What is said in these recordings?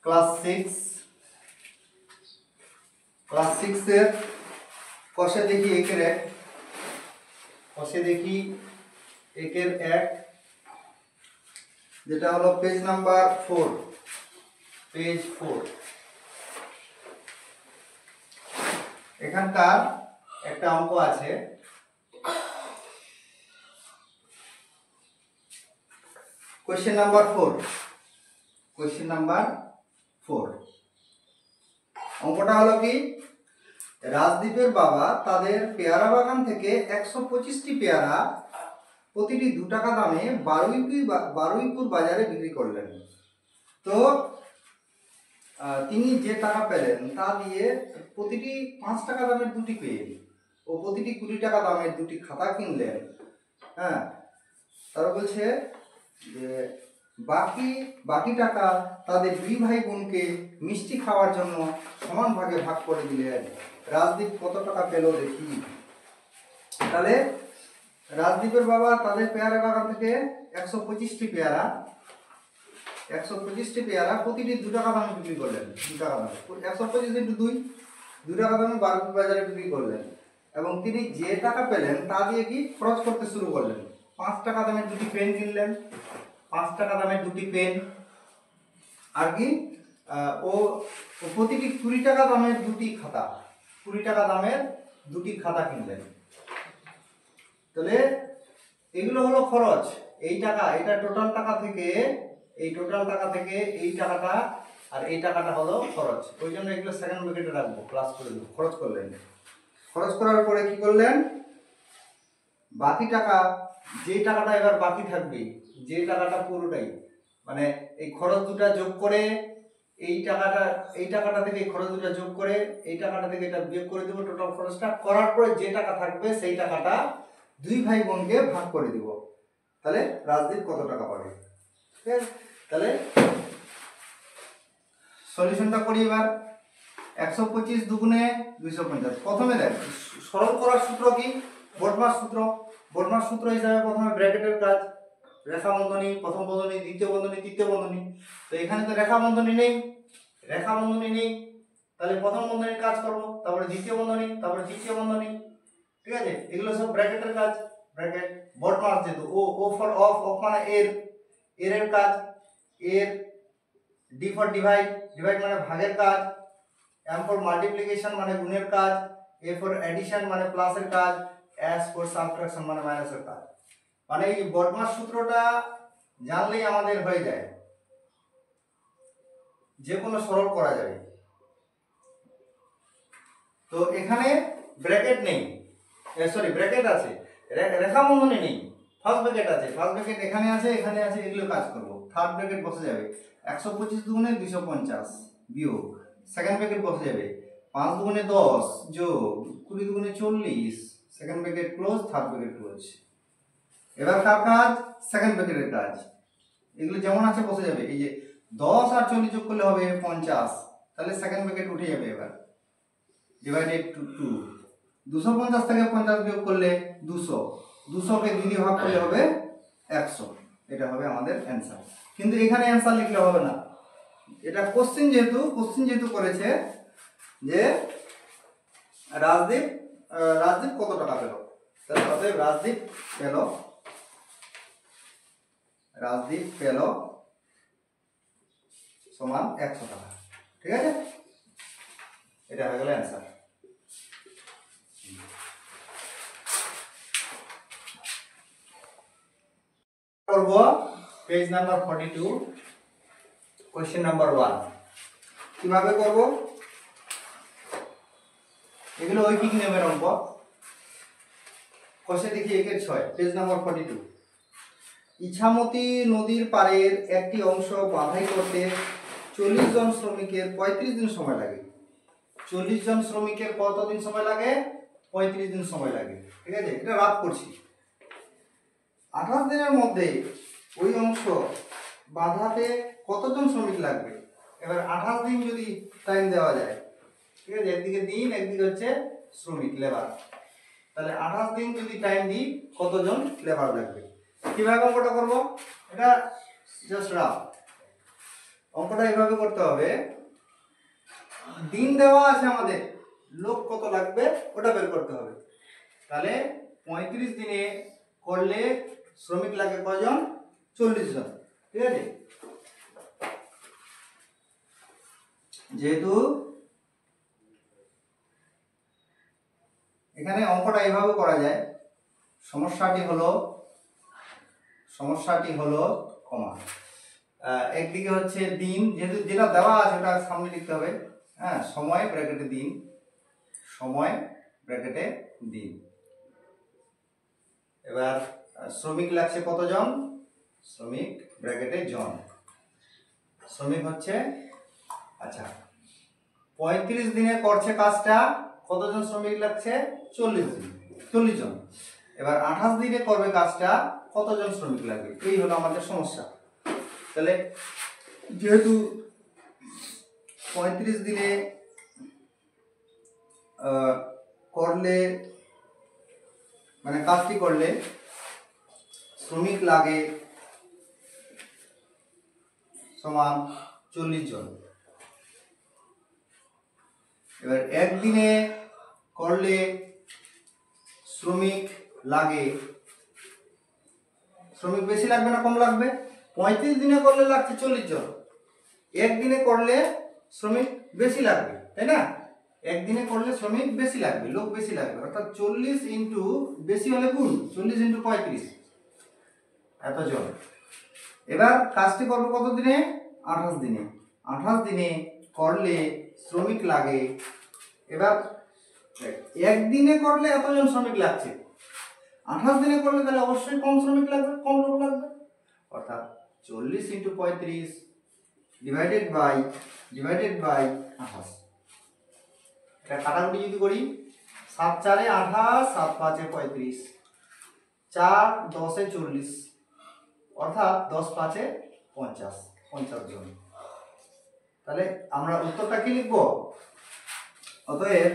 Class 6 এর কষে দেখি একের এক, কষে দেখি একের এক, যেটা হলো পেজ নাম্বার 4, পেজ 4। এখানকার একটা অঙ্ক আছে, কোশ্চেন নাম্বার 4, কোশ্চেন নাম্বার 4। অঙ্কটা হলো কি, রাজদীপের বাবা তাদের পেয়ারা বাগান থেকে 125টি পেয়ারা প্রতিটি 2 টাকা দামে বারুইপুর বাজারে বিক্রি করলেন। তো তিনি যে টাকা পেলেন তা দিয়ে প্রতিটি 5 টাকা দামের 2টি পেন ও প্রতিটি 20 টাকা দামের 2টি খাতা কিনলেন। হ্যাঁ, তারা বলছে যে বাকি টাকা তাদের 2 ভাই বোনকে মিষ্টি খাওয়ার জন্য সমান ভাগে ভাগ করে দিলেন। রাজদীপ কত টাকা পেল দেখি। তাহলে রাজদীপের বাবা তাদের পেয়ারা বাগান থেকে 125টি পেয়ারা প্রতিটি 2 টাকা দামে বিক্রি করলেন। 2 টাকা দামে 125 × 2 টাকা দামে বারুইপুর বাজারে বিক্রি করলেন। এবং তিনি যে টাকা পেলেন তা দিয়ে কি খরচ করতে শুরু করলেন। 5 টাকা দামের 2টি পেন কিনলেন, 5 টাকা দামের 2টি পেন, আর কি ও প্রতিটি 20 টাকা দামের 2টি খাতা, 20 টাকা দামের 2টি খাতা কিনলেন। তাহলে এগুলো হলো খরচ। এই টাকা, এটা টোটাল টাকা থেকে, এই টোটাল টাকা থেকে এই টাকাটা আর এই টাকাটা হলো খরচ। ওই জন্য এগুলো সেকেন্ড ব্র্যাকেটে রাখবো, প্লাস করে দেবো। খরচ করলেন, খরচ করার পরে কি করলেন, বাকি টাকা, যে টাকাটা এবার বাকি থাকবে, যে টাকাটা পুরোটাই মানে এই খরচ দুটা যোগ করে এই টাকাটা থেকে এই খরচ দুটা যোগ করে এই টাকাটা থেকে এটা বিয়োগ করে দেবো। টোটাল খরচটা করার পরে যে টাকা থাকবে সেই টাকাটা 2 ভাই বোনকে ভাগ করে দিব। তাহলে রাজদীপ কত টাকা পাবে। ঠিক আছে, তাহলে সলিউশনটা করি এবার। 125 দুগুণে 250। প্রথমে দেখ, সরল করার সূত্র কি, বোর্ডমাস সূত্র। বোর্ডমাস সূত্র হিসাবে প্রথমে ব্র্যাকেটের কাজ, রেখা বন্ধনী, প্রথম বন্ধনী, দ্বিতীয় বন্ধনী, তৃতীয় বন্ধনী। তো এখানে তো রেখা বন্ধনী নেই, তাহলে প্রথম বন্ধনীর কাজ করব, তারপরে দ্বিতীয় বন্ধনী, তারপরে তৃতীয় বন্ধনী। ঠিক আছে, এগুলো সব ব্র্যাকেটের কাজ। ব্র্যাকেট বোর্ডমাস যেহেতু ও ফর অফ মানে এর কাজ, এর, ডি ফর ডিভাইড মানে ভাগের কাজ, এম ফর মাল্টিপ্লিকেশন মানে গুণের কাজ, এ ফর এডিশন মানে প্লাসের কাজ, এস ফর সাবট্রাকশন মানে মাইনাসের কাজ। মানে এই বোর্ডমাস সূত্রটা জানলেই আমাদের হয়ে যায়, যে কোনো সরল করা যাবে। তো এখানে ব্র্যাকেট নেই, সরি ব্র্যাকেট আছে, রেখা বন্ধনী নেই, ফার্স্ট ব্র্যাকেট আছে, ফার্স্ট ব্র্যাকেট এখানে আছে, এগুলো কাজ করব। থার্ড ব্র্যাকেট বসে যাবে 125 দুগুণে 250 বিয়োগ, সেকেন্ড ব্র্যাকেট বসে যাবে 5 দুগুণে 10 যোগ 20 দুগুণে 40, second bracket close, third bracket close. এবার কার কাজ, সেকেন্ড ব্র্যাকেটের কাজ। এগুলো যেমন আছে বসে যাবে। এই যে 10 আর 40 যোগ করলে হবে 50, তাহলে সেকেন্ড ব্র্যাকেট উঠে যাবে। এবার ডিভাইডেড টু 2, 250 থেকে 50 বিয়োগ করলে 200, 200 কে 2 দিয়ে ভাগ করলে হবে 100। এটা হবে আমাদের অ্যানসার। কিন্তু এখানে অ্যানসার লিখলে হবে না, এটা কোশ্চেন যেহেতু করেছে যে রাজদীপ কত টাকা পেল, তাহলে অতএব রাজদীপ পেল সমান 100 টাকা। ঠিক আছে, এটা হয়ে গেল অ্যানসার। করব পেজ নাম্বার 42, কোশ্চেন নাম্বার 1। কিভাবে করব, এগুলো ঐকিক নিয়মের অঙ্ক। কষে দেখি 1/6, পেজ নাম্বার 42। ইছামতি নদীর পাড়ের একটি অংশ বাঁধাই করতে 40 জন শ্রমিকের 35 দিন সময় লাগে। 40 জন শ্রমিকের কত দিন সময় লাগে, 35 দিন সময় লাগে। ঠিক আছে, এটা রাত করছি। 28 দিনের মধ্যে ওই অংশ বাঁধাতে কতজন শ্রমিক লাগবে। এবার 28 দিন যদি টাইম দেওয়া যায়, ঠিক আছে, একদিকে দিন একদিকে হচ্ছে শ্রমিক লেবার, তাহলে 28 দিন যদি টাইম দিই কতজন লেবার লাগবে। কিভাবে অঙ্কটা করব, এটা জাস্ট রাফ। অঙ্কটা এইভাবে করতে হবে, দিন দেওয়া আছে আমাদের, লোক কত লাগবে ওটা বের করতে হবে। তাহলে 35 দিনে করলে শ্রমিক লাগে কজন? 40 জন। ঠিক আছে, যেহেতু এখানে অঙ্কটা এইভাবে করা যায়, সমস্যাটি হলো কমা, একদিকে হচ্ছে দিন, যেহেতু যেটা দেওয়া আছে ওটা সামনে লিখতে হবে। হ্যাঁ, সময় ব্র্যাকেটে দিন, সময় ব্র্যাকেটে দিন। এবার শ্রমিক লাগছে কতজন? শ্রমিক ব্র্যাকেটে জন, শ্রমিক হচ্ছে, আচ্ছা 35 দিনে করছে কাজটা, কতজন শ্রমিক লাগছে? 40 জন। এবার 28 দিনে করবে কাজটা, কতজন শ্রমিক লাগবে? এই হলো আমাদের সমস্যা। তাহলে যেহেতু 35 দিনে করলে, মানে কাজটি করলে শ্রমিক লাগে সমান 40 জন। এবার একদিনে করলে শ্রমিক লাগে, শ্রমিক বেশি লাগবে না কম লাগবে? 35 দিনে করলে লাগছে 40 জন, একদিনে করলে শ্রমিক বেশি লাগবে, তাই না? একদিনে করলে শ্রমিক বেশি লাগবে, লোক বেশি লাগবে, অর্থাৎ 40 ইন্টু বেশি হলে গুণ 40 ইন্টু 35 এতজন। এবার কাজটি করবো কত দিনে? 28 দিনে। 28 দিনে করলে শ্রমিক লাগে, এবার একদিনে করলে এতজন শ্রমিক লাগছে, 28 দিনে করলে তাহলে অবশ্যই কম শ্রমিক লাগবে, কম লোক লাগবে, অর্থাৎ 40 ইন্টু 35 ডিভাইডেড বাই 28। এটা কাটাকুটি যদি করি, 7 4 28, 7 5 35, 4 10 40, অর্থাৎ 10 5 50 জন। তাহলে আমরা উত্তরটা কি লিখবো? অতএব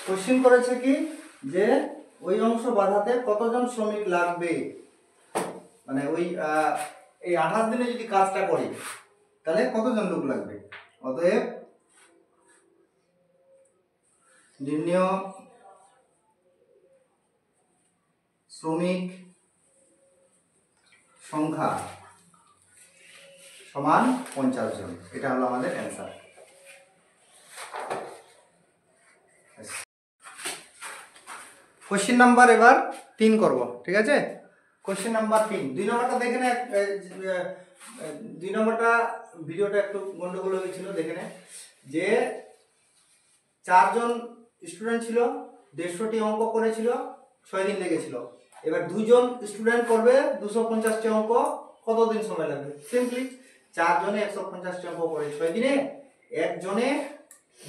কোশ্চেন করেছে কি যে ওই অংশ বাঁধাতে কতজন শ্রমিক লাগবে, মানে ওই এই 28 দিনে যদি কাজটা করি তাহলে কতজন লোক লাগবে। অতএব নির্ণয় শ্রমিক সংখ্যা সমান 50 জন। এটা হলো আমাদের অ্যান্সার। কোশ্চেন নাম্বার এবার 3 করব, ঠিক আছে? কোশ্চেন নাম্বার 3, 2 নম্বরটা দেখে নে, 2 নম্বরটা ভিডিওটা একটু গন্ডগোল হয়েছিল, দেখে নে। যে 4 জন স্টুডেন্ট ছিল, 150টি অঙ্ক করেছিল, 6 দিন লেগেছিল। এবার 2 জন স্টুডেন্ট করবে 250টি অঙ্ক, কতদিন সময় লাগবে? সিম্পলি 4 জনে 150টি অঙ্ক করে 6 দিনে, একজনে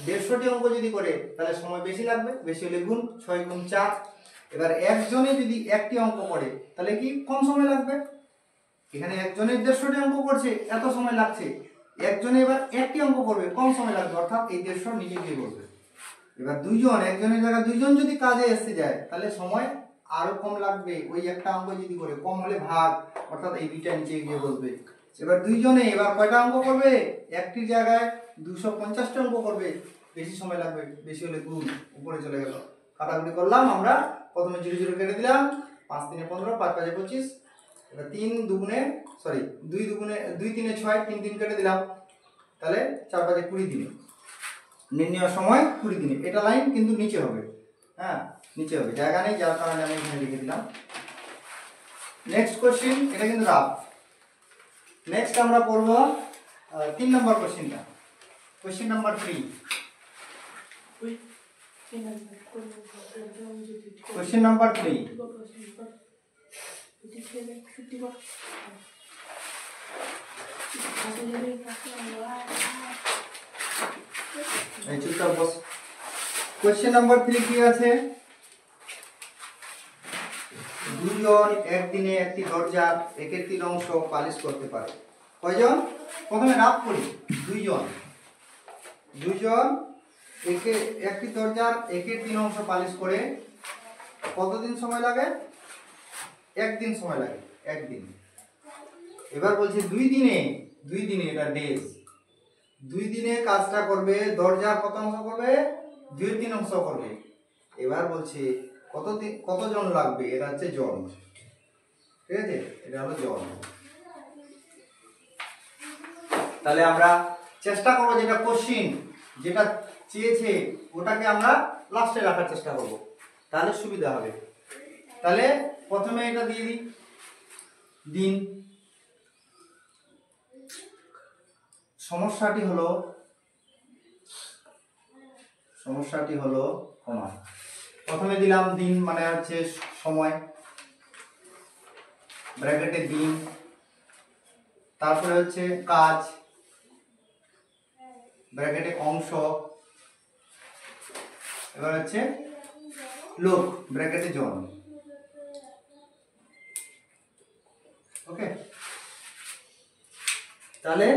150টি অঙ্ক যদি করে তাহলে সময় বেশি লাগবে, বেশি হলে গুণ 6 গুণ 4। এবার একজনে যদি একটি অঙ্ক করে তাহলে কি কম সময় লাগবে? এখানে একজনে 150টি অঙ্ক করছে, এত সময় লাগছে, একজনে এবার একটি অঙ্ক করবে, কম সময় লাগবে, অর্থাৎ এই 150 নিচে গিয়ে বসবে। এবার 2 জন, একজনের জায়গায় 2 জন যদি কাজে এসে যায় তাহলে সময় আরো কম লাগবে, ওই একটা অঙ্ক যদি করে, কম হলে ভাগ, অর্থাৎ এই 2টা নিচে গিয়ে বসবে। এবার 2 জনে এবার কয়টা অঙ্ক করবে? একটির জায়গায় 250টা অঙ্ক করবে, বেশি সময় লাগবে, বেশি হলে গুণ, উপরে চলে গেল। কাটাকুটি করলাম আমরা, প্রথমে 0 0 কেটে দিলাম, 5 3 15, 5 5 25। এবার 2 3 6, 3 3 কেটে দিলাম, তাহলে 4 5 20 দিনে। নির্ণয় সময় 20 দিনে। এটা লাইন কিন্তু নিচে হবে, হ্যাঁ নিচে হবে, জায়গা নেই, যার কারণে আমি এখানে লিখে দিলাম। নেক্সট কোশ্চেন, এটা কিন্তু রাফ। নেক্সট আমরা পড়ব 3 নম্বর কোশ্চেনটা, কোশ্চেন নাম্বার 3। কোশ্চেন নাম্বার 3, এই চুপচাপ বস। কোশ্চেন নাম্বার 3 কি আছে? 2 জন একদিনে একটি দরজার একের 3 অংশ পালিশ করতে পারে। কয়জন? প্রথমে রাফ করি। 2 জন একটি দরজার একের 3 অংশ পালিশ করে কতদিন সময় লাগে? 1 দিন সময় লাগে, 1 দিন। এবার বলছে 2 দিনে, এটা ডেজ, 2 দিনে কাজটা করবে, দরজার কত অংশ করবে? 2/3 অংশ করবে। এবার বলছে কতজন লাগবে, এটা হচ্ছে জন, ঠিক আছে, এটা হলো জন। তাহলে আমরা চেষ্টা করবো যেটা কোশ্চিন যেটা চেয়েছে ওটাকে আমরা লাস্টে রাখার চেষ্টা করব, তাহলে সুবিধা হবে। তাহলে প্রথমে এটা দিয়ে দিই, দিন। সমস্যাটি হলো কমা। প্রথমে দিলাম দিন মানে হচ্ছে সময়, ব্র্যাকেটে দিন, তারপরে হচ্ছে কাজ, ব্র্যাকেটে অংশ, এবার হচ্ছে লোক, ব্র্যাকেটে জন। ওকে, তাহলে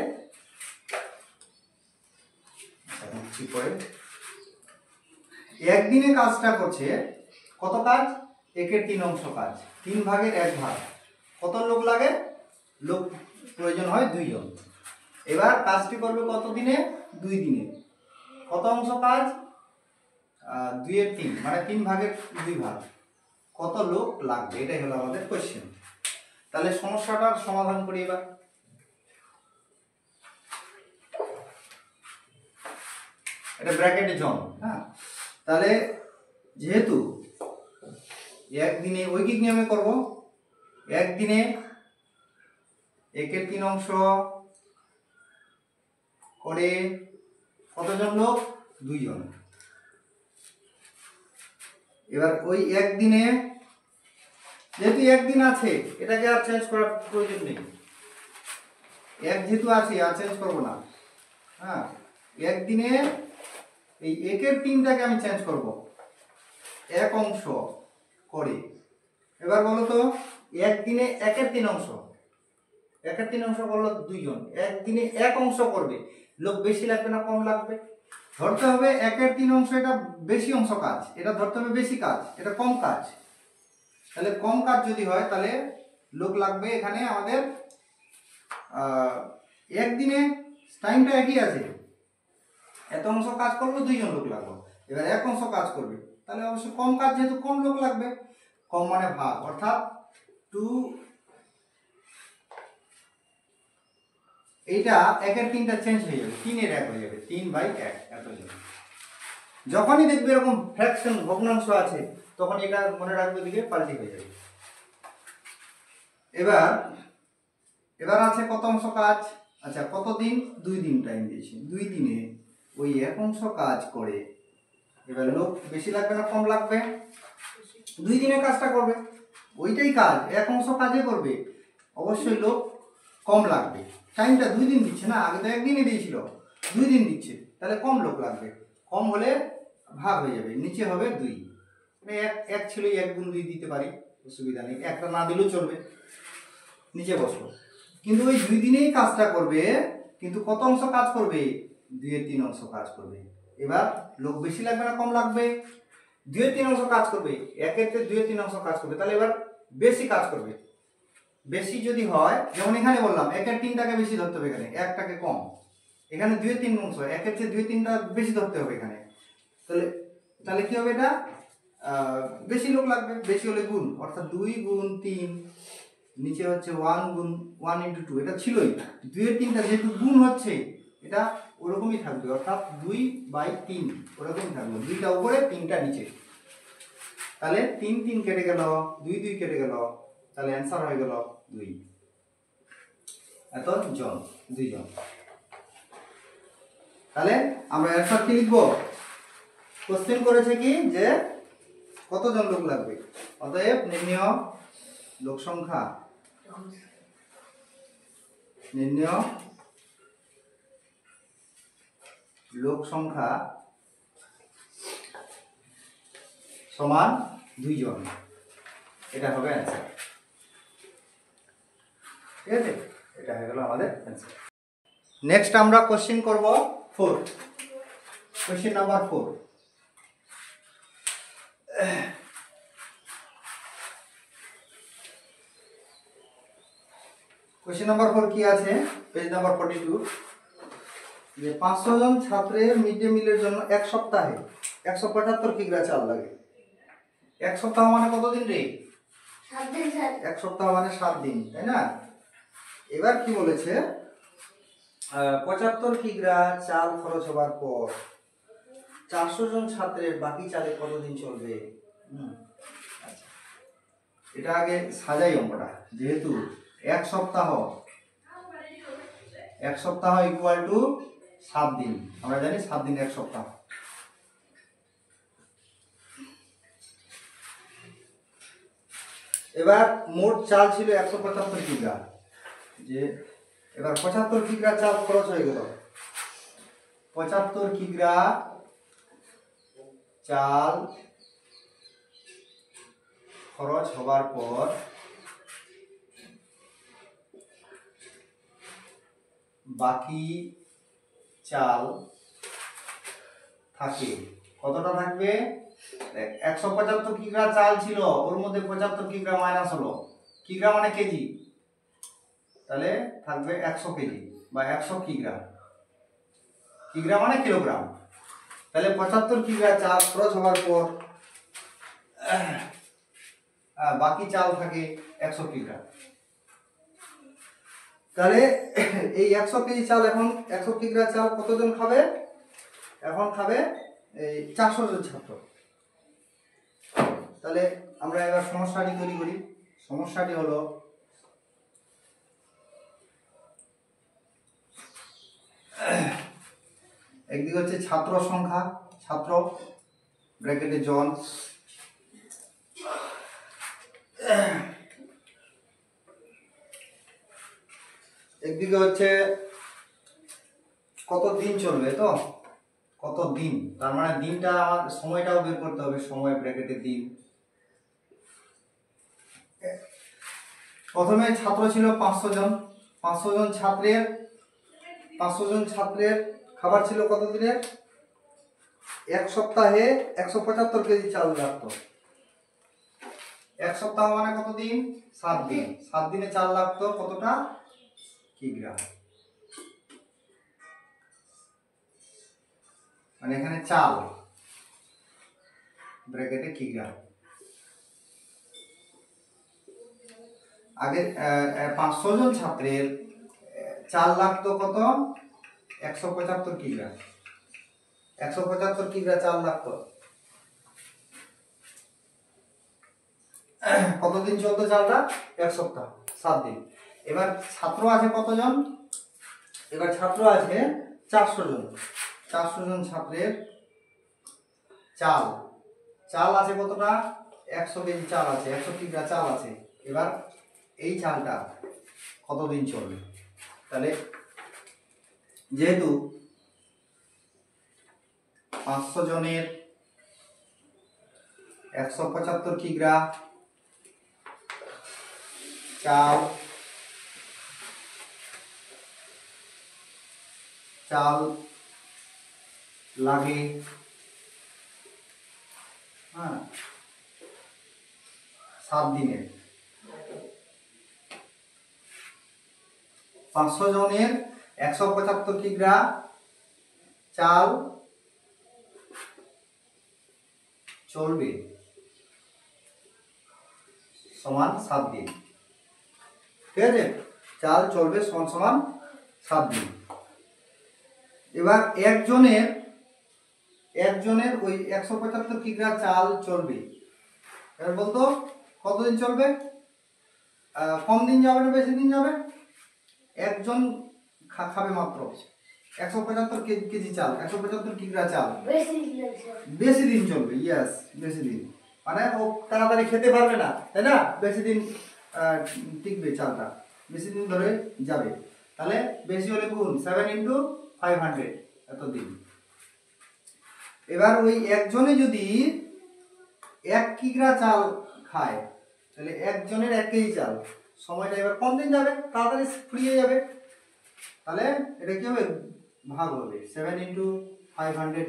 পরে একদিনে কাজটা করছে কত কাজ? 1/3 অংশ কাজ, 3 ভাগের 1 ভাগ। কত লোক লাগে? লোক প্রয়োজন হয় 2 জন। এবার কাজটি করবে কত দিনে? 2 দিনে। কত অংশ কাজ? 2/3 মানে 3 ভাগের 2 ভাগ। কত লোক লাগবে, এটাই হলো আমাদের কোশ্চেন। তাহলে সমস্যাটার সমাধান করি এবার। এটা ব্র্যাকেটে জন, হ্যাঁ। তাহলে যেহেতু একদিনে ঐকিক নিয়মে করব, একদিনে 1/3 অংশ করে কতজন লোক? 2 জন। এবার ওই একদিনে, যেহেতু একদিন আছে এটাকে আর চেঞ্জ করার প্রয়োজন নেই, এক যেহেতু আছে আর চেঞ্জ করবো না, হ্যাঁ। একদিনে এই 1/3টাকে আমি চেঞ্জ করব, 1 অংশ করে। এবার বলো তো, একদিনে 1/3 অংশ, 1/3 অংশ করলো 2 জন, একদিনে 1 অংশ করবে, লোক বেশি লাগবে না কম লাগবে? ধরতে হবে 1/3 অংশ, এটা বেশি অংশ কাজ, এটা ধরতে হবে বেশি কাজ, এটা কম কাজ। তাহলে কম কাজ যদি হয় তাহলে লোক লাগবে এখানে আমাদের একদিনে টাইমটা একই আছে, এত অংশ কাজ করলো 2 জন লোক লাগবে। এবার 1 অংশ কাজ করবে, তাহলে অবশ্যই কম কাজ, যেহেতু কম লোক লাগবে, কম মানে ভাগ, অর্থাৎ 2, এইটা 1/3টা চেঞ্জ হয়ে যাবে, 3/1 হয়ে যাবে, 3/1 এতজন। যখনই দেখবে এরকম ফ্র্যাকশন ভগ্নাংশ আছে তখন এটা মনে রাখবে, দিকে পাল্টি হয়ে যাবে। এবার আছে কত অংশ কাজ? আচ্ছা, কত দিন? 2 দিন টাইম দিয়েছি, 2 দিনে ওই 1 অংশ কাজ করে। এবার লোক বেশি লাগবে না কম লাগবে? 2 দিনে কাজটা করবে, ওইটাই কাজ, 1 অংশ কাজে করবে, অবশ্যই লোক কম লাগবে। টাইমটা 2 দিন দিচ্ছে না, আগে তো 1 দিনই দিয়েছিল, 2 দিন দিচ্ছে, তাহলে কম লোক লাগবে। কম হলে ভাগ হয়ে যাবে, নিচে হবে 2। এক ছিল, 1 গুণ 2 দিতে পারি, অসুবিধা নেই, একটা না দিলেও চলবে, নিচে বসলো। কিন্তু ওই 2 দিনেই কাজটা করবে, কিন্তু কত অংশ কাজ করবে? 2/3 অংশ কাজ করবে। এবার লোক বেশি লাগবে না কম লাগবে? 2/3 অংশ কাজ করবে, 1/3 2/3 অংশ কাজ করবে, তাহলে এবার বেশি কাজ করবে। বেশি যদি হয়, যেমন এখানে বললাম 1/3টাকে বেশি ধরতে হবে, এখানে 1টাকে কম, এখানে 2/3 অংশ, 1/3 2/3টা বেশি ধরতে হবে এখানে। তাহলে কি হবে? এটা বেশি লোক লাগবে, বেশি হলে গুণ, অর্থাৎ 2 গুণ 3, নিচে হচ্ছে 1 গুণ 1 × 2, এটা ছিলই, 2/3টা যেহেতু গুণ হচ্ছে এটা ওরকমই থাকবে, অর্থাৎ 2/3 ওরকমই থাকবে, 2টা উপরে 3টা নিচে। তাহলে 3 3 কেটে গেল, 2 2 কেটে গেল, তাহলে অ্যান্সার হয়ে গেল 2, এত জন, 2 জন। তাহলে আমরা অ্যান্সার কি লিখবো? কোশ্চেন করেছে কি যে কতজন লোক লাগবে, অতএব নির্ণয় লোক সংখ্যা, নির্ণয় লোক সংখ্যা সমান 2 জন, এটা হবে অ্যান্সার। ঠিক আছে, এটা হয়ে গেল আমাদের অ্যান্সার। নেক্সট আমরা কোশ্চেন করব 4, কোশ্চেন নাম্বার 4। কোশ্চেন নাম্বার 4 কি আছে? Page number 42। যে 500 জন ছাত্রের মিড ডে মিলের জন্য এক সপ্তাহে 175 কিগ্রা চাল লাগে। এক সপ্তাহ মানে কতদিন রে? 7 দিন স্যার। এক সপ্তাহ মানে 7 দিন, তাই না? এবার কি বলেছে, 75 কিগ্রা চাল খরচ হবার পর 400 জন ছাত্রের বাকি চালে কতদিন চলবে? আচ্ছা, এটা আগে সাজাই অঙ্কটা। যেহেতু এক সপ্তাহ ইকুয়াল টু 7 দিন, আমরা জানি 7 দিন এক সপ্তাহ। এবার মোট চাল ছিল 175 কিগ্রা, যে এবার 75 কিগ্রা চাল খরচ হয়ে গেল। 75 কিগ্রা চাল খরচ হবার পর বাকি চাল থাকে কতটা থাকবে? 175 কিগ্রা চাল ছিল, ওর মধ্যে 75 কিগ্রা মাইনাস হলো, কিগ্রা মানে কেজি, তাহলে থাকবে 100 কেজি বা 100 কিগ্রা। কিগ্রা মানে কিলোগ্রাম। তাহলে 75 কিগ্রা চাল খরচ হওয়ার পর বাকি চাল থাকে 100 কিগ্রা। তাহলে এই 100 কেজি চাল, এখন 100 কিগ্রা চাল কতজন খাবে? এখন খাবে এই 400 জন ছাত্র। তাহলে আমরা এবার সমস্যাটি তৈরি করি। সমস্যাটি হলো, একদিকে হচ্ছে ছাত্র সংখ্যা, ছাত্র ব্র্যাকেটে জন, একদিকে হচ্ছে কত দিন চলবে, তো কত দিন, তার মানে দিনটা আমার সময়টাও বের করতে হবে, সময় ব্র্যাকেটে দিন। প্রথমে ছাত্র ছিল 500 জন, 500 জন ছাত্রের খাবার ছিল কত দিনের? এক সপ্তাহে 175 কেজি চাল লাগতো। এক সপ্তাহ মানে কত দিন? 7 দিন। 7 দিনে চাল লাগতো কতটা কিগ্রা? মানে এখানে চাল ব্র্যাকেটে কিগ্রা। আগে 500 জন ছাত্রের চাল লাগতো কত? 175 কিগ্রা। 175 কিগ্রা চাল লাগতো। কতদিন চলতো চালটা? এক সপ্তাহ, 7 দিন। এবার ছাত্র আছে কতজন? এবার ছাত্র আছে 400 জন। 400 জন ছাত্রের চাল আছে কতটা? 100 কেজি চাল আছে, 100 কিগ্রা চাল আছে। এবার এই চালটা কতদিন চলবে? তাহলে যেহেতু 500 জনের 175 কিগ্রা চাল লাগে, হ্যাঁ, 7 দিনের। 500 জনের 175 কিগ্রা চাল চলবে সমান 7 দিন। ঠিক আছে, চাল চলবে সমান 7 দিন। এবার একজনের ওই 175 কিগ্রা চাল চলবে, এবার বলতো কতদিন চলবে? কম দিন যাবে না বেশি দিন যাবে? একজন খাবে মাত্র 175 কেজি চাল, 175 কিগ্রা চাল, বেশি দিন চলবে। ইয়েস, বেশি দিন মানে ও তাড়াতাড়ি খেতে পারবে না, তাই না? বেশি দিন টিকবে চালটা, বেশি দিন ধরে যাবে। তাহলে বেশি হলে গুণ 7 × 500, এত দিন। এবার ওই একজনে যদি 1 কিগ্রা চাল খায়, তাহলে একজনের 1 কেজি চাল, সময়টা এবার কম দিন যাবে, তাড়াতাড়ি ফুরিয়ে যাবে। তাহলে এটা কি হবে? ভাগ হবে 7 × 500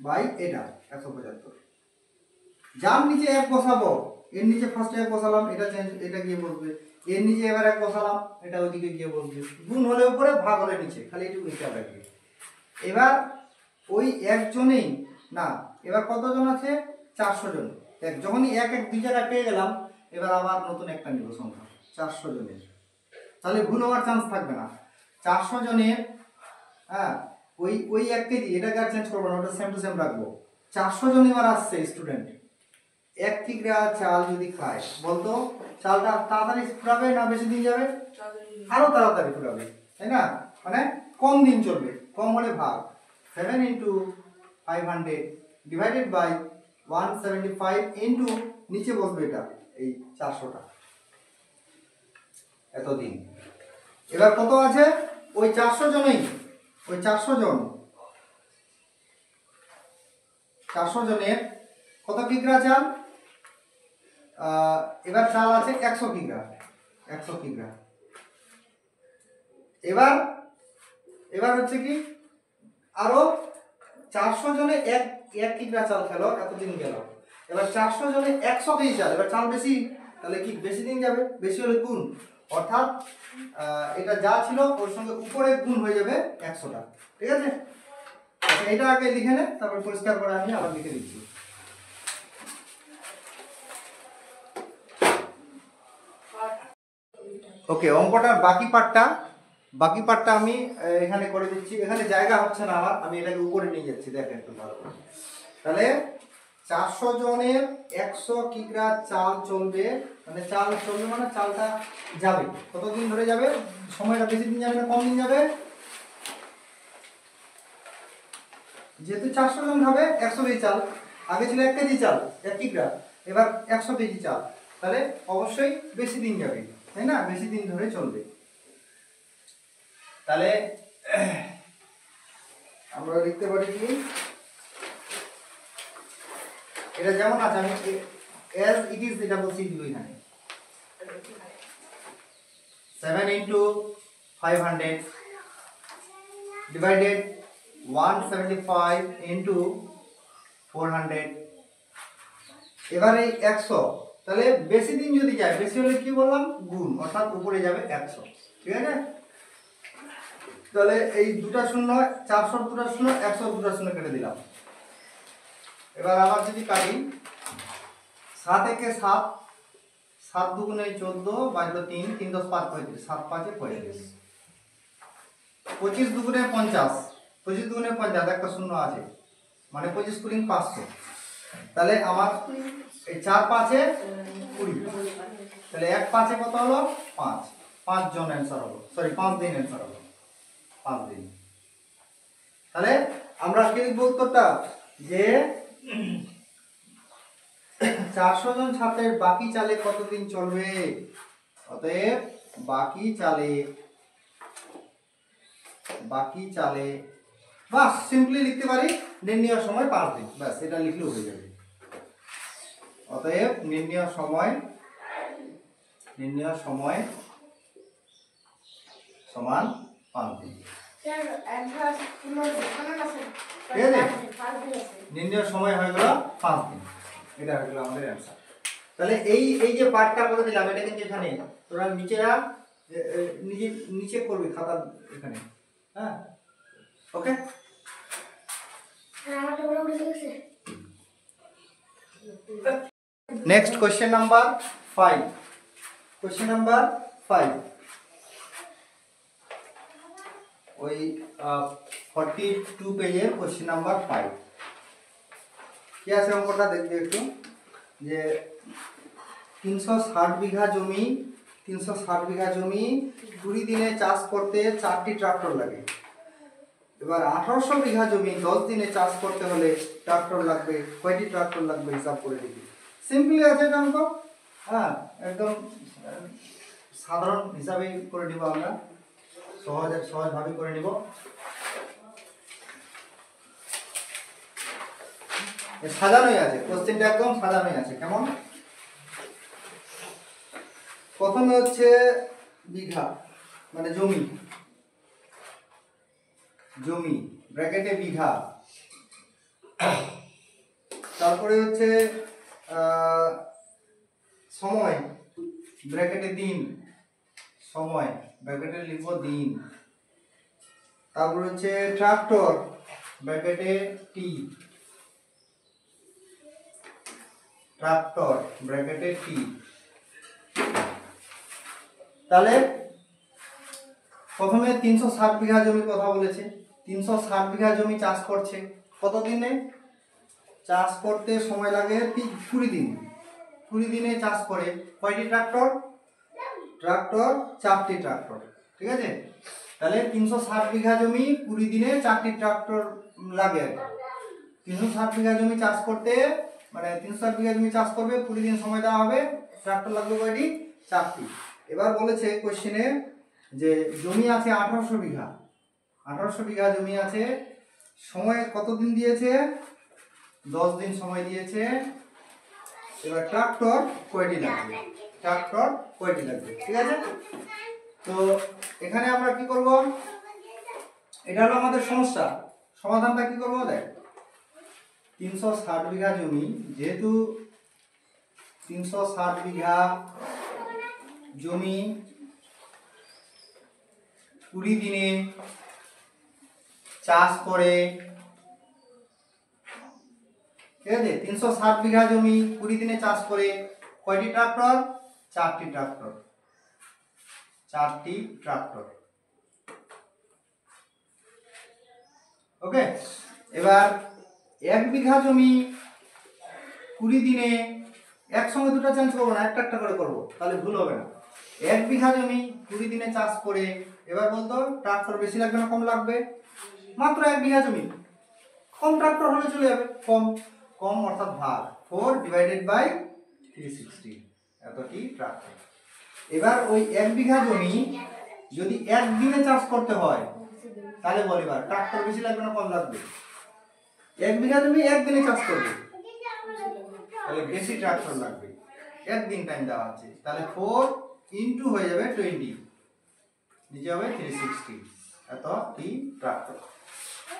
বাই এটা 175। যার নিচে 1 বসাবো, এর নিচে ফার্স্টে 1 বসালাম, এটা গিয়ে বসবে। এর নিচে এবার 1 বসালাম, এটা ওইদিকে গিয়ে বসবে। গুণ হলে উপরে, ভাগ হলে নিচে, খালি এটুকু খেয়াল রাখবে। এবার ওই একজনেই না, এবার কতজন আছে? 400 জন। যখনই এক এক দুই জায়গায় পেয়ে গেলাম, এবার আবার নতুন একটা নিব সংখ্যা 400 জনের। তাহলে ভুল হওয়ার চান্স থাকবে না। 400 জনের, হ্যাঁ, ওই ওই 1 কেজি, এটাকে আর চেঞ্জ করবো না, ওটা সেম টু সেম রাখবো। 400 জন এবার আসছে স্টুডেন্ট, 1 কিগ্রা চাল যদি খায়, বলতো চালটা তাড়াতাড়ি ফুরাবে না বেশি দিন যাবে? আরো তাড়াতাড়ি ফুরাবে, তাই না? মানে কম দিন চলবে। কম হলে ভাগ 7 ইন্টু 500 ডিভাইডেড বাই 175 ইন্টু নিচে বসবে এটা এই 400টা, এতদিন। এবার কত আছে? ওই 400 জনেই, ওই 400 জন, 400 জনের কত কিগ্রা চাল? এবার চাল আছে 100 কিগ্রা, 100 কিগ্রা। এবার এবার হচ্ছে কি, আরো 400 জনে এক এক কিগ্রা চাল খেলো, এতদিন গেল। এবার 400 জনে 100 কেজি চাল, এবার চাল বেশি, তাহলে কি বেশি দিন যাবে? বেশি হলে গুণ, অর্থাৎ এটা যা ছিল ওর সঙ্গে উপরে গুণ হয়ে যাবে 100টা। ঠিক আছে, আচ্ছা এটা আগে লিখে নে, তারপর পরিষ্কার করে আমি আবার লিখে দিচ্ছি। ওকে, অঙ্কটার বাকি পার্টটা আমি এখানে করে দিচ্ছি। এখানে জায়গা হচ্ছে না আমার, আমি এটাকে উপরে নিয়ে যাচ্ছি, দেখেন একটু ভালো করে। তাহলে 400 জনের 100 কিগ্রা চাল চলবে, মানে চাল চলবে মানে চালটা যাবে কতদিন ধরে যাবে? সময়টা বেশি দিন যাবে না কম দিন যাবে? যেহেতু 400 জন খাবে 100 কেজি চাল, আগে ছিল 1 কেজি চাল 1 কিগ্রা, এবার 100 কেজি চাল, তাহলে অবশ্যই বেশি দিন যাবে, তাই না? বেশি দিন ধরে চলবে। তাহলে আমরা লিখতে পারি কি, এটা যেমন আছে আমি as it is এটা বলছি দিব এখানে 7 ইনটু 500 ডিভাইডেড 175 ইনটু 400। এবারে 100, তাহলে বেশি দিন যদি যায়, বেশি হলে কি বললাম? গুণ, অর্থাৎ উপরে যাবে 100। ঠিক আছে, তাহলে এই দুটা শূন্য, 400 দুটা শূন্য, 100 দুটা শূন্য কেটে দিলাম। এবার আবার যদি কাটি, 7 একে 7, 7 দুগুণে 14, বাজলো 3, 3 10 5 35, 7 5 35, 25 দুগুণে 50, 25 দুগুণে 50, একটা শূন্য আছে, মানে 25 কুড়ি 500। তাহলে আমার এই 4 5 20, তাহলে 1 5 কত হলো? 5, 5 জন অ্যান্সার হলো, সরি 5 দিন অ্যান্সার হলো, 5 দিন। তাহলে আমরা কি লিখব উত্তরটা? যে 400 জন ছাত্রের বাকি চালে কতদিন চলবে? অতএব বাকি চালে বাস সিম্পলি লিখতে পারি নির্ণয় সময় 5 দিন, বাস এটা লিখলেও হয়ে যাবে। অতএব নির্ণয় সময় সমান 5 দিন। নির্ণয় সময় হয়ে গেল 5 দিন, এটা হয়ে গেল আমাদের অ্যান্সার। তাহলে এই যে পার্টটা করে দিলাম, এটা কিন্তু এখানে তোরা নিচে করবি খাতা এখানে, হ্যাঁ okay. Next question number 5। Question number 5 ওই 42 পেজের কোশ্চেন নাম্বার 5। কি আছে অঙ্কটা দেখবে একটু, যে 360 বিঘা জমি 20 দিনে চাষ করতে 4টি ট্রাক্টর লাগে। এবার 1800 বিঘা জমি 10 দিনে চাষ করতে হলে ট্রাক্টর লাগবে, কয়টি ট্রাক্টর লাগবে হিসাব করে দিবি। সিম্পলি আছে এটা অঙ্ক, হ্যাঁ একদম সাধারণ হিসাবেই করে নিব আমরা, সহজভাবে করে নিব। সাজানোই আছে কোশ্চেনটা, একদম সাজানোই আছে। কেমন? প্রথমে হচ্ছে বিঘা মানে জমি ব্র্যাকেটে বিঘা, তারপরে হচ্ছে সময় ব্র্যাকেটে দিন, সময় ব্র্যাকেটে লিখব দিন, তারপরে হচ্ছে ট্রাক্টর ব্র্যাকেটে টি, ট্রাক্টর ব্র্যাকেটে টি। তাহলে প্রথমে 360 বিঘা জমির কথা বলেছে। 360 বিঘা জমি চাষ করছে কত দিনে? চাষ করতে সময় লাগে 20 দিন। 20 দিনে চাষ করে কয়টি ট্রাক্টর? ট্রাক্টর 4টি ট্রাক্টর, ঠিক আছে। তাহলে 360 বিঘা জমি 20 দিনে 4টি ট্রাক্টর লাগে। 360 বিঘা জমি চাষ করতে, মানে 360 বিঘা জমি চাষ করবে, 20 দিন সময় দেওয়া হবে, ট্রাক্টর লাগবে কয়টি? 4টি। এবার বলেছে কোশ্চেনে যে জমি আছে 1800 বিঘা, 1800 বিঘা জমি আছে, সময় কত দিন দিয়েছে? 10 দিন সময় দিয়েছে। এবার ট্রাক্টর কয়টি লাগবে? ট্রাক্টর কয়টি লাগবে, ঠিক আছে। তো এখানে আমরা কি করব? এটা হলো আমাদের সমস্যা, সমাধানটা কি করব? দেখ 360 বিঘা জমি, যেহেতু 360 বিঘা জমি 20 দিনে চাষ করে, ঠিক আছে। 360 বিঘা জমি 20 দিনে চাষ করে কয়টি ট্রাক্টর? 4টি ট্রাক্টর, 4টি ট্রাক্টর। ওকে। এবার 1 বিঘা জমি 20 দিনে, একসঙ্গে দুটো চেঞ্জ করবো না, একটা একটা করে করবো, তাহলে ভুল হবে না। 1 বিঘা জমি 20 দিনে চাষ করে, এবার বলতো ট্রাক্টর বেশি লাগবে না কম লাগবে? মাত্র 1 বিঘা জমি, কম ট্রাক্টর হলে চলে যাবে। কম কম অর্থাৎ ভাগ 4/360, এতটি ট্রাক্টর। এবার ওই 1 বিঘা জমি যদি একদিনে চাষ করতে হয়, তাহলে বল এবার ট্রাক্টর বেশি লাগবে না কম লাগবে? 1 বিঘা জমি একদিনে চাষ করবে, তাহলে বেশি ট্রাক্টর লাগবে, একদিন টাইম দেওয়া আছে। তাহলে 4 ইন্টু হয়ে যাবে 20, নিচে হবে 360, এতটি ট্রাক্টর।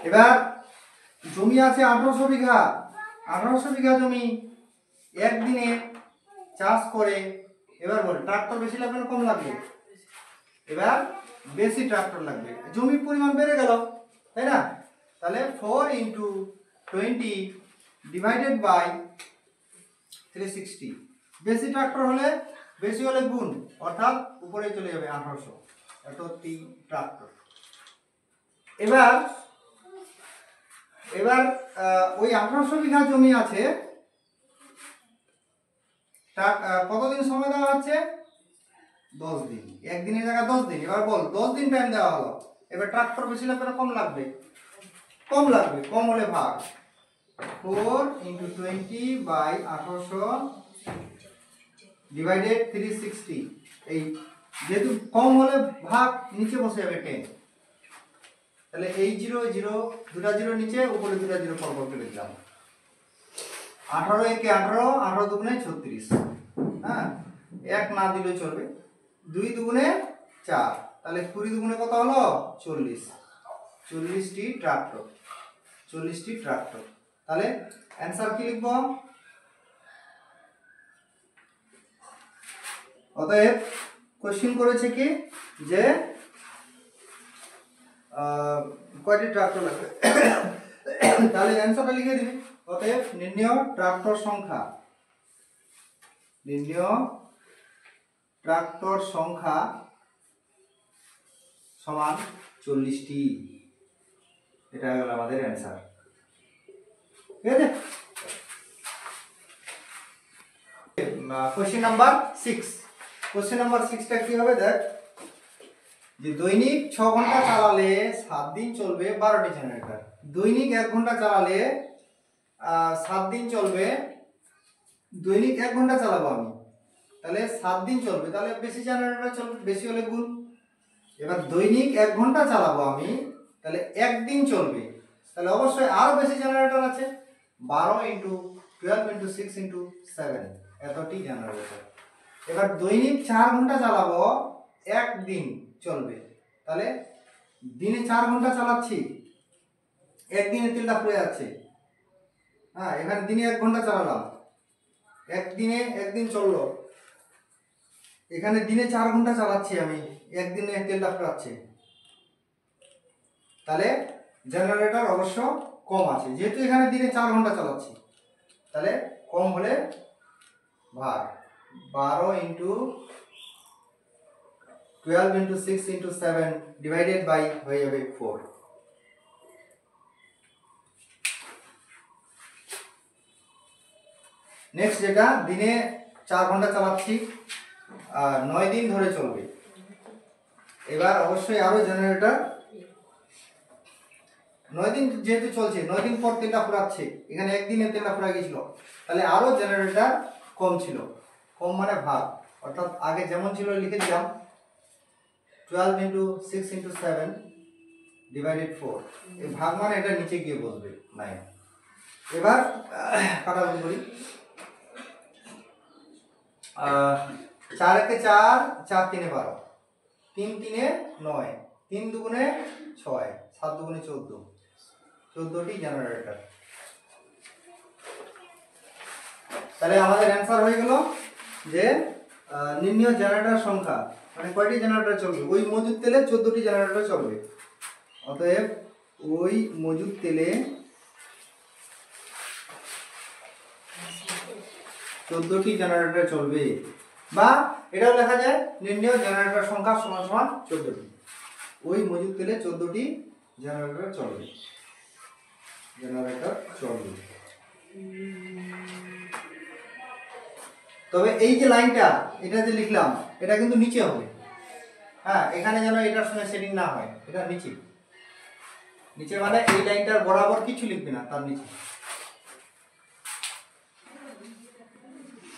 এবার জমি আছে 1800 বিঘা, 1800 বিঘা জমি একদিনে চাষ করে, এবার বল ট্রাক্টর বেশি লাগবে না কম লাগবে? এবার বেশি ট্রাক্টর লাগবে, জমির পরিমাণ বেড়ে গেল, তাই না? তাহলে 4 ইন্টু 20 ডিভাইডেড বাই 360, বেশি ট্রাক্টর হলে, বেশি হলে গুণ, অর্থাৎ উপরে চলে যাবে 1800, এতটি ট্রাক্টর। এবার এবার ওই 1800 বিঘা জমি আছে, কতদিন সময় দেওয়া হচ্ছে? 10 দিন, একদিনের জায়গায় 10 দিন। এবার বল 10 দিন টাইম দেওয়া হলো, এবার ট্রাক্টর বেশি লাগবে না কম লাগবে? কম লাগবে, কম হলে ভাগ 4 ইন্টু 20 বাই 1800 ডিভাইডেড 360, এই যেহেতু কম হলে ভাগ নিচে বসে যাবে 10, তাহলে এই 0 0 দুটা 0 নিচে, উপরে দুটা 0 পরপর করে দিলাম। 18 একে 18, 18 দুগুণে 36, হ্যাঁ, 1 না দিলে চলবে, 2 দুগুণে 4, তাহলে 20 দুগুণে কত হলো? 40, 40টি ট্রাক্টর, 40টি ট্রাক্টর। তাহলে অ্যান্সার কি লিখব? অতএব কোশ্চেন করেছে কি যে কয়টি ট্রাক্টর লাগবে, তাহলে অ্যান্সারটা লিখে দিবি। অতএব নির্ণয় ট্রাক্টর সংখ্যা, নির্ণয় ট্রাক্টর সংখ্যা সমান 40টি, এটা হলো আমাদের অ্যান্সার, ঠিক আছে। কোশ্চেন নাম্বার 6, কোশ্চেন নাম্বার 6টা কি হবে? দেখ যে দৈনিক 6 ঘন্টা চালালে 7 দিন চলবে 12টি জেনারেটর, দৈনিক 1 ঘন্টা চালালে 7 দিন চলবে, দৈনিক 1 ঘন্টা চালাবো আমি, তাহলে 7 দিন চলবে, তাহলে বেশি জেনারেটর চলবে, বেশি হলে গুণ। এবার দৈনিক 1 ঘন্টা চালাবো আমি, তাহলে 1 দিন চলবে, তাহলে অবশ্যই আরো বেশি জেনারেটর আছে, 12 ইন্টু 12 ইন্টু 6 ইন্টু 7, এতটি জেনারেটর। এবার দৈনিক 4 ঘন্টা চালাবো, 1 দিন চলবে, তাহলে দিনে 4 ঘন্টা চালাচ্ছি, একদিনে তেলটা পুড়ে যাচ্ছে, হ্যাঁ, এখানে দিনে 1 ঘন্টা চালালাম, একদিনে 1 দিন চললো, এখানে দিনে 4 ঘন্টা চালাচ্ছি আমি, একদিনে তেলটা পুড়াচ্ছে, তাহলে জেনারেটর অবশ্য কম আছে, যেহেতু এখানে দিনে 4 ঘন্টা চালাচ্ছি, তাহলে কম হলে ভাগ 12 into 12 into 6 into 7 divided by হয়ে যাবে 4। নেক্সট যেটা দিনে 4 ঘন্টা চালাচ্ছি আর 9 দিন ধরে চলবে। এবার অবশ্যই আরো জেনারেটর 9 দিন যেহেতু চলছে, 9 দিন পর তেলটা ফুরাচ্ছে, এখানে একদিনে তেলটা ফুরা গেছিল, তাহলে আরো জেনারেটর কম ছিল। কম মানে ভাগ, অর্থাৎ আগে যেমন ছিল লিখে দিলাম 12 ইন্টু 6 ইন্টু 7 ডিভাইডেড 4। এই ভাগ মানে এটা নিচে গিয়ে বসবে 9। এবার কাটাকুটি করি। 4 একে 4, 4 3 12, 3 3 9, 3 দুগুণে 6, 7 দুগুণে 14, 14টি জেনারেটর। তাহলে আমাদের অ্যান্সার হয়ে গেল যে নির্ণীয় জেনারেটর সংখ্যা, মানে কয়টি জেনারেটর চলবে। ওই মজুদ তেলে 14টি জেনারেটর চলবে। অতএব ওই মজুদ তেলে 14টি জেনারেটর চলবে, বা এটাও লেখা যায় নির্ণীয় জেনারেটর সংখ্যা সমান সমান 14টি। ওই মজুদ তেলে 14টি জেনারেটর চলবে। তবে এই যে লাইনটা, এটা যে লিখলাম, এটা কিন্তু নিচে হবে। হ্যাঁ, এখানে যেন এটার সঙ্গে সেটিং না হয়, এটা নিচে। নিচে মানে এই লাইনটার বরাবর কিছু লিখবে না, তার নিচে।